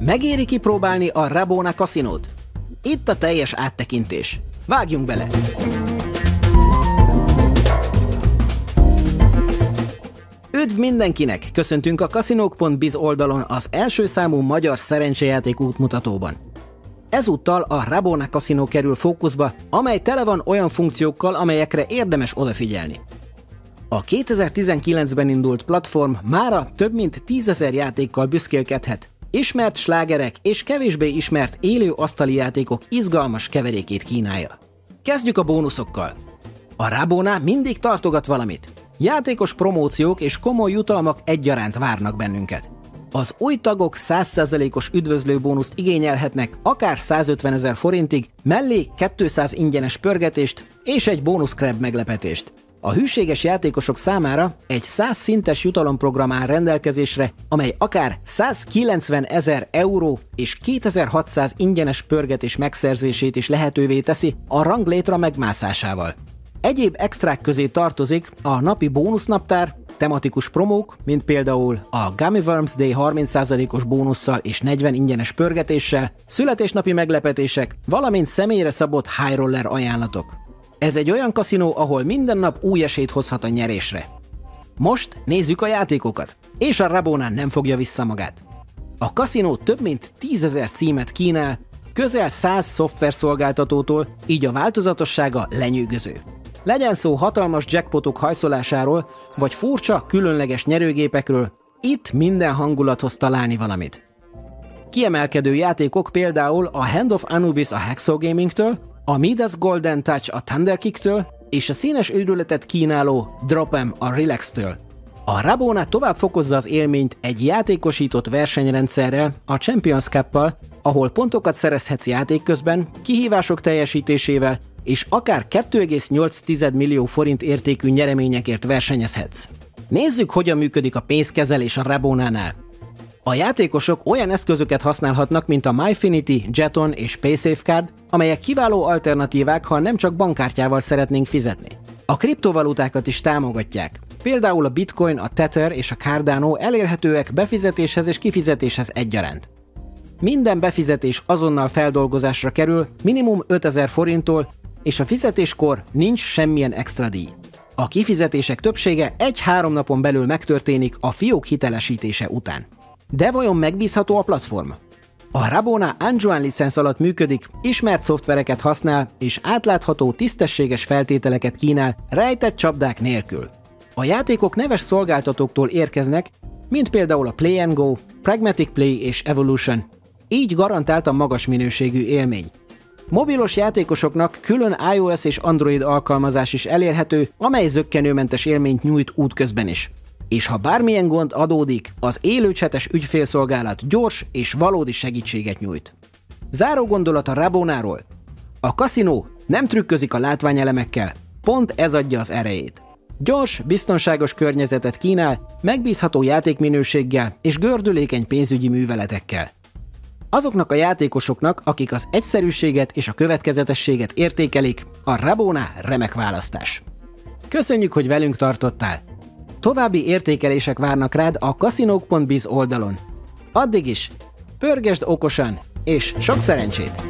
Megéri kipróbálni a Rabona kaszinót? Itt a teljes áttekintés. Vágjunk bele! Üdv mindenkinek! Köszöntünk a kaszinók.biz oldalon az első számú magyar szerencsejáték útmutatóban. Ezúttal a Rabona kaszinó kerül fókuszba, amely tele van olyan funkciókkal, amelyekre érdemes odafigyelni. A 2019-ben indult platform mára több mint 10 000 játékkal büszkélkedhet. Ismert slágerek és kevésbé ismert élő asztali játékok izgalmas keverékét kínálja. Kezdjük a bónuszokkal. A Rabona mindig tartogat valamit. Játékos promóciók és komoly jutalmak egyaránt várnak bennünket. Az új tagok 100%-os üdvözlőbónuszt igényelhetnek akár 150 000 forintig, mellé 200 ingyenes pörgetést és egy bónuszkrab meglepetést. A hűséges játékosok számára egy 100 szintes jutalomprogram áll rendelkezésre, amely akár 190 000 euró és 2600 ingyenes pörgetés megszerzését is lehetővé teszi a ranglétra megmászásával. Egyéb extrák közé tartozik a napi bónusznaptár, tematikus promók, mint például a Gummy Worms Day 30%-os bónusszal és 40 ingyenes pörgetéssel, születésnapi meglepetések, valamint személyre szabott high roller ajánlatok. Ez egy olyan kaszinó, ahol minden nap új esélyt hozhat a nyerésre. Most nézzük a játékokat, és a Rabona nem fogja vissza magát. A kaszinó több mint 10 000 címet kínál, közel 100 szoftverszolgáltatótól, így a változatossága lenyűgöző. Legyen szó hatalmas jackpotok hajszolásáról, vagy furcsa, különleges nyerőgépekről, itt minden hangulathoz találni valamit. Kiemelkedő játékok például a Hand of Anubis a Hacksaw Gaming-től, a Midas Golden Touch a Thunderkick-től és a színes őrületet kínáló Drop'em a Relax-től. A Rabona tovább fokozza az élményt egy játékosított versenyrendszerrel, a Champions Cup-pal, ahol pontokat szerezhetsz játék közben, kihívások teljesítésével, és akár 2,8 millió forint értékű nyereményekért versenyezhetsz. Nézzük, hogyan működik a pénzkezelés a Rabonánál. A játékosok olyan eszközöket használhatnak, mint a Myfinity, Jeton és PaySafeCard, amelyek kiváló alternatívák, ha nem csak bankkártyával szeretnénk fizetni. A kriptovalutákat is támogatják. Például a Bitcoin, a Tether és a Cardano elérhetőek befizetéshez és kifizetéshez egyaránt. Minden befizetés azonnal feldolgozásra kerül, minimum 5000 forinttól, és a fizetéskor nincs semmilyen extra díj. A kifizetések többsége 1-3 napon belül megtörténik a fiók hitelesítése után. De vajon megbízható a platform? A Rabona Anjuan licenc alatt működik, ismert szoftvereket használ és átlátható, tisztességes feltételeket kínál rejtett csapdák nélkül. A játékok neves szolgáltatóktól érkeznek, mint például a Play & Go, Pragmatic Play és Evolution, így garantáltan magas minőségű élmény. Mobilos játékosoknak külön iOS és Android alkalmazás is elérhető, amely zökkenőmentes élményt nyújt útközben is. És ha bármilyen gond adódik, az élő csetes ügyfélszolgálat gyors és valódi segítséget nyújt. Záró gondolat a Rabonáról. A kaszinó nem trükközik a látványelemekkel, pont ez adja az erejét. Gyors, biztonságos környezetet kínál, megbízható játékminőséggel és gördülékeny pénzügyi műveletekkel. Azoknak a játékosoknak, akik az egyszerűséget és a következetességet értékelik, a Rabona remek választás. Köszönjük, hogy velünk tartottál! További értékelések várnak rád a kaszinók.biz oldalon. Addig is, pörgesd okosan, és sok szerencsét!